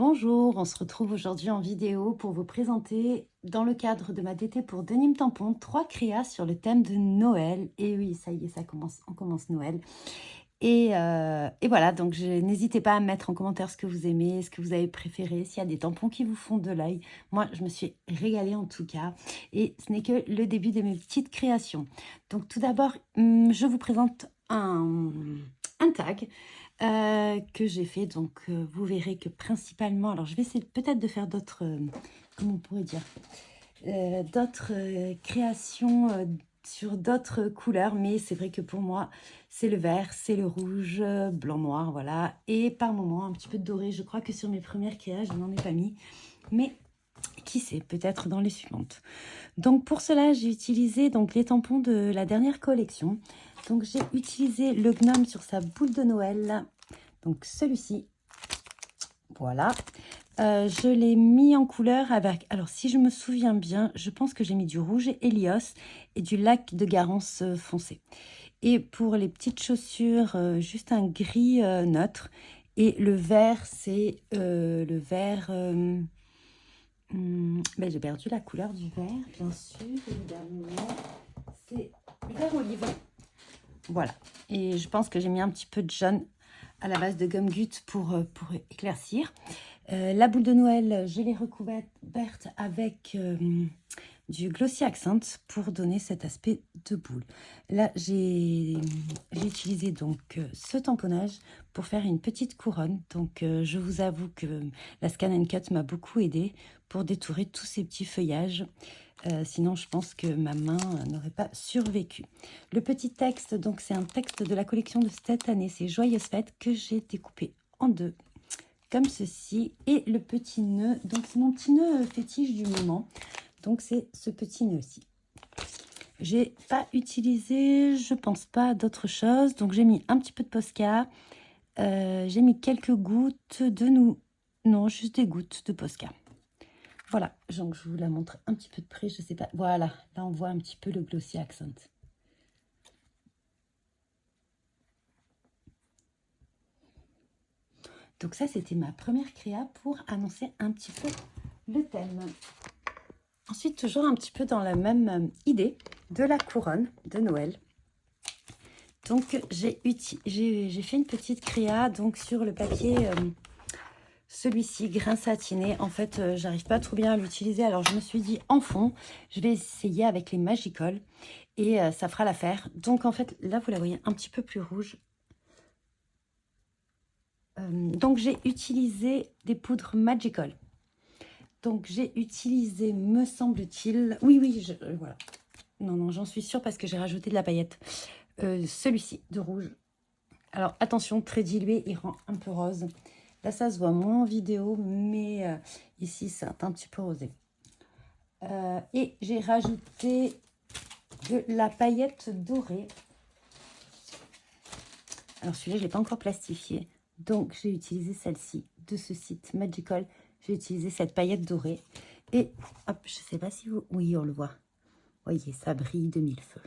Bonjour, on se retrouve aujourd'hui en vidéo pour vous présenter, dans le cadre de ma DT pour Denim Tampon, 3 créas sur le thème de Noël. Et oui, ça y est, on commence Noël. Et voilà, donc n'hésitez pas à mettre en commentaire ce que vous aimez, ce que vous avez préféré, s'il y a des tampons qui vous font de l'œil. Moi, je me suis régalée en tout cas. Et ce n'est que le début de mes petites créations. Donc tout d'abord, je vous présente un tag que j'ai fait. Donc vous verrez que principalement, alors je vais essayer peut-être de faire d'autres, comment on pourrait dire, d'autres créations sur d'autres couleurs, mais c'est vrai que pour moi c'est le vert, c'est le rouge, blanc, noir, voilà, et par moment un petit peu de doré. Je crois que sur mes premières créas je n'en ai pas mis, mais qui sait, peut-être dans les suivantes. Donc pour cela j'ai utilisé donc les tampons de la dernière collection. Donc j'ai utilisé le gnome sur sa boule de Noël, donc celui-ci, voilà. Je l'ai mis en couleur avec, alors si je me souviens bien, je pense que j'ai mis du rouge Helios et du lac de Garance foncé. Et pour les petites chaussures, juste un gris neutre. Et le vert, c'est le vert... ben, j'ai perdu la couleur du vert, bien sûr, évidemment. C'est vert olive. Voilà. Et je pense que j'ai mis un petit peu de jaune à la base de gomme goutte pour éclaircir. La boule de Noël, je l'ai recouverte avec du Glossy Accent pour donner cet aspect de boule. Là, j'ai utilisé donc ce tamponnage pour faire une petite couronne. Donc, je vous avoue que la Scan & Cut m'a beaucoup aidé pour détourer tous ces petits feuillages. Sinon, je pense que ma main n'aurait pas survécu. Le petit texte, donc c'est un texte de la collection de cette année. C'est Joyeuse Fête que j'ai découpé en deux, comme ceci. Et le petit nœud, donc c'est mon petit nœud fétiche du moment. Donc c'est ce petit nœud-ci. J'ai pas utilisé, je pense pas, d'autre chose. Donc j'ai mis un petit peu de Posca. J'ai mis quelques gouttes de nous. Non, juste des gouttes de Posca. Voilà, donc je vous la montre un petit peu de près, je sais pas. Voilà, là on voit un petit peu le Glossy Accent. Donc ça, c'était ma première créa pour annoncer un petit peu le thème. Ensuite, toujours un petit peu dans la même idée de la couronne de Noël. Donc j'ai fait une petite créa donc sur le papier, celui-ci grain satiné. En fait, j'arrive pas trop bien à l'utiliser, alors je me suis dit en fond, je vais essayer avec les Magical et ça fera l'affaire. Donc en fait, là vous la voyez un petit peu plus rouge. Donc j'ai utilisé des poudres Magical. Donc j'ai utilisé, me semble-t-il, oui, voilà. Non, j'en suis sûre parce que j'ai rajouté de la paillette. Celui-ci de rouge. Alors attention, très dilué, il rend un peu rose. Là, ça se voit moins en vidéo, mais ici, c'est un petit peu rosé. Et j'ai rajouté de la paillette dorée. Alors celui-là, je ne l'ai pas encore plastifié. Donc, j'ai utilisé celle-ci de ce site Magical. J'ai utilisé cette paillette dorée. Et hop, je ne sais pas si vous... Oui, on le voit. Vous voyez, ça brille de mille feux.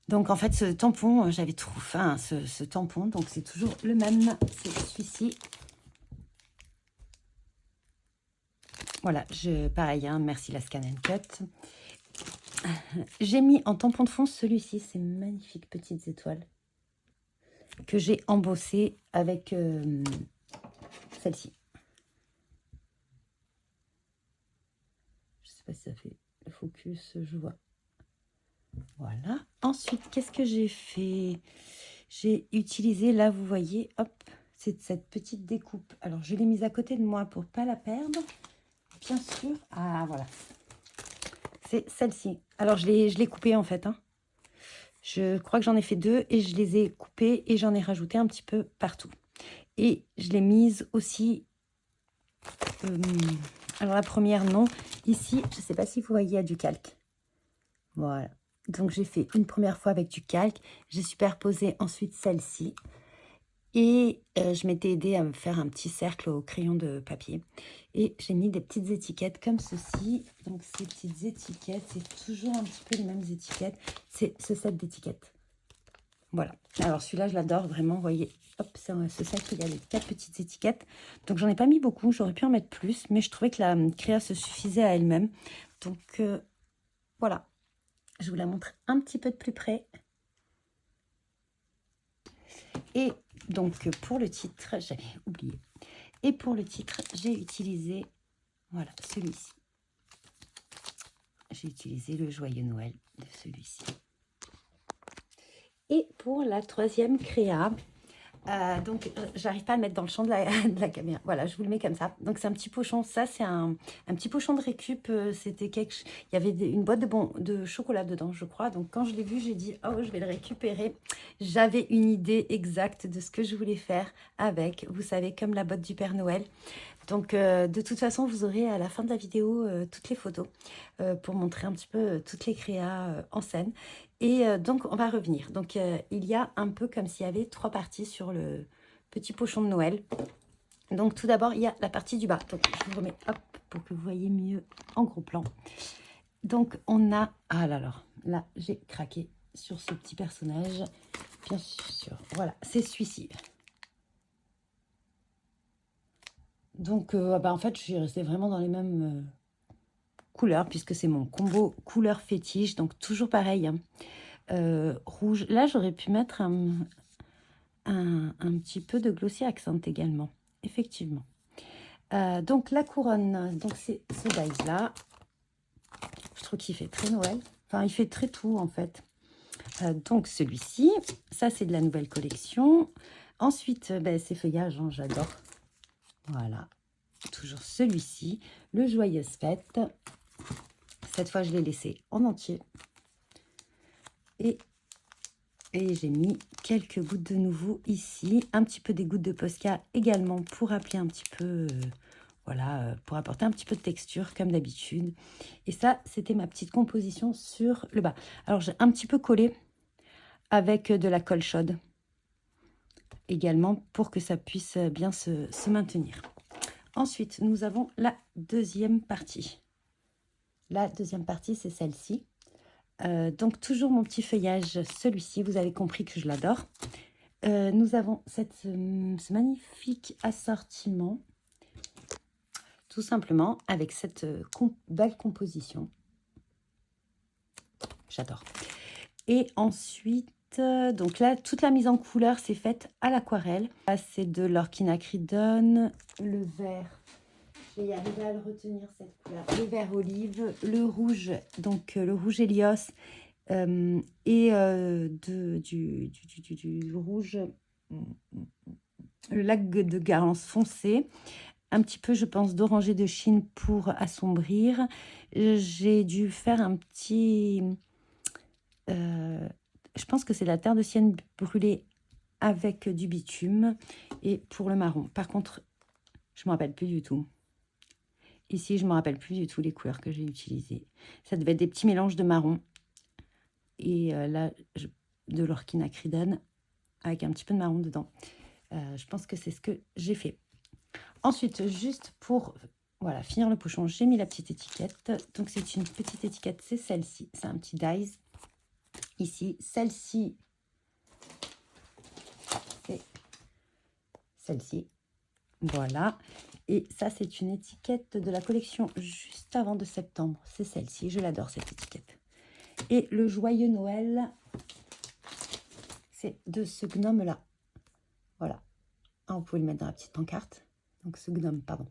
Donc, en fait, ce tampon, j'avais trop faim, ce tampon. Donc, c'est toujours le même. C'est celui-ci. Voilà, pareil, hein, merci la Scan & Cut. J'ai mis en tampon de fond celui-ci, ces magnifiques petites étoiles que j'ai embossé avec celle-ci. Je sais pas si ça fait le focus, je vois. Voilà. Ensuite, qu'est-ce que j'ai fait? J'ai utilisé, là, vous voyez, hop, c'est cette petite découpe. Alors, je l'ai mise à côté de moi pour pas la perdre, bien sûr. Ah, voilà. C'est celle-ci. Alors, je l'ai coupée, en fait, hein. Je crois que j'en ai fait deux et je les ai coupées et j'en ai rajouté un petit peu partout. Et je l'ai mise aussi... alors, la première, non. Ici, je ne sais pas si vous voyez, il y a du calque. Voilà. Donc, j'ai fait une première fois avec du calque. J'ai superposé ensuite celle-ci. Et je m'étais aidée à me faire un petit cercle au crayon de papier. Et j'ai mis des petites étiquettes comme ceci. Donc, ces petites étiquettes, c'est toujours un petit peu les mêmes étiquettes. C'est ce set d'étiquettes. Voilà. Alors celui-là, je l'adore vraiment. Vous voyez, hop, c'est ce sac, il y a les 4 petites étiquettes. Donc j'en ai pas mis beaucoup, j'aurais pu en mettre plus, mais je trouvais que la créa se suffisait à elle-même. Donc voilà, je vous la montre un petit peu de plus près. Et donc pour le titre, j'avais oublié. Et pour le titre, j'ai utilisé, voilà, celui-ci. J'ai utilisé le Joyeux Noël de celui-ci. Et pour la troisième créa, donc j'arrive pas à le mettre dans le champ de la caméra. Voilà, je vous le mets comme ça. Donc c'est un petit pochon. Ça, c'est un petit pochon de récup. C'était quelque... Il y avait une boîte de chocolat dedans, je crois. Donc quand je l'ai vu, j'ai dit, oh, je vais le récupérer. J'avais une idée exacte de ce que je voulais faire avec, vous savez, comme la botte du Père Noël. Donc, de toute façon, vous aurez à la fin de la vidéo toutes les photos pour montrer un petit peu toutes les créas en scène. Et donc, on va revenir. Donc, il y a un peu comme s'il y avait 3 parties sur le petit pochon de Noël. Donc, tout d'abord, il y a la partie du bas. Donc, je vous remets, hop, pour que vous voyez mieux en gros plan. Donc, on a... Ah là là, là, j'ai craqué sur ce petit personnage. Bien sûr, voilà, c'est celui-ci. Donc, en fait, je suis restée vraiment dans les mêmes couleurs, puisque c'est mon combo couleur fétiche. Donc, toujours pareil, hein. Rouge. Là, j'aurais pu mettre un petit peu de Glossy Accent également, effectivement. Donc, la couronne, donc c'est ce dies-là. Je trouve qu'il fait très Noël. Enfin, il fait très tout, en fait. Donc, celui-ci, ça, c'est de la nouvelle collection. Ensuite, ces feuillages, hein, j'adore. Voilà. Toujours celui-ci, le Joyeuse Fête. Cette fois, je l'ai laissé en entier. Et j'ai mis quelques gouttes de nouveau ici. Un petit peu des gouttes de Posca également pour appeler un petit peu, voilà, pour apporter un petit peu de texture comme d'habitude. Et ça, c'était ma petite composition sur le bas. Alors, j'ai un petit peu collé avec de la colle chaude également pour que ça puisse bien se maintenir. Ensuite, nous avons la deuxième partie. La deuxième partie, c'est celle-ci. Donc, toujours mon petit feuillage, celui-ci. Vous avez compris que je l'adore. Nous avons ce magnifique assortiment. Tout simplement avec cette belle composition. J'adore. Et ensuite, donc là, toute la mise en couleur, c'est faite à l'aquarelle. Là, c'est de l'Orchidacridone, le vert. Je vais y arriver à le retenir, cette couleur. Le vert olive, le rouge, donc le rouge Hélios et du rouge, le lac de Garance foncé. Un petit peu, je pense, d'orangé de Chine pour assombrir. J'ai dû faire un petit... je pense que c'est la terre de sienne brûlée avec du bitume. Et pour le marron, par contre, je ne me rappelle plus du tout. Ici, je ne me rappelle plus du tout les couleurs que j'ai utilisées. Ça devait être des petits mélanges de marron. Et là, de l'orchinacridone avec un petit peu de marron dedans. Je pense que c'est ce que j'ai fait. Ensuite, juste pour voilà, finir le pochon, j'ai mis la petite étiquette. Donc, c'est une petite étiquette, c'est celle-ci. C'est un petit dies. Ici, celle-ci, c'est celle-ci. Voilà. Et ça, c'est une étiquette de la collection juste avant de septembre. C'est celle-ci. Je l'adore, cette étiquette. Et le Joyeux Noël, c'est de ce gnome-là. Voilà. Ah, vous pouvez le mettre dans la petite pancarte. Donc, ce gnome, pardon.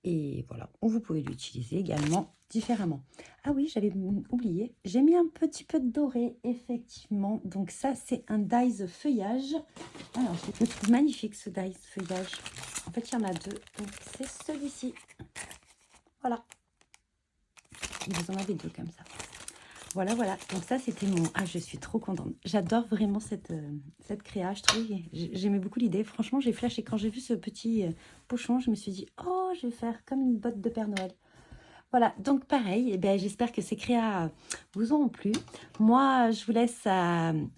Et voilà, vous pouvez l'utiliser également différemment. Ah oui, j'avais oublié, j'ai mis un petit peu de doré, effectivement. Donc ça, c'est un dies feuillage. Alors, je le trouve magnifique, ce dies feuillage. En fait, il y en a 2. Donc, c'est celui-ci. Voilà. Vous en avez 2 comme ça. Voilà, voilà. Donc ça, c'était mon... Ah, je suis trop contente. J'adore vraiment cette créa. Je trouve, j'aimais beaucoup l'idée. Franchement, j'ai flashé. Quand j'ai vu ce petit pochon, je me suis dit, oh, je vais faire comme une botte de Père Noël. Voilà, donc pareil, eh j'espère que ces créas vous auront plu. Moi, je vous laisse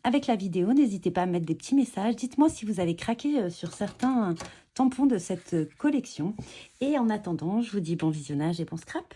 avec la vidéo. N'hésitez pas à mettre des petits messages. Dites-moi si vous avez craqué sur certains tampons de cette collection. Et en attendant, je vous dis bon visionnage et bon scrap.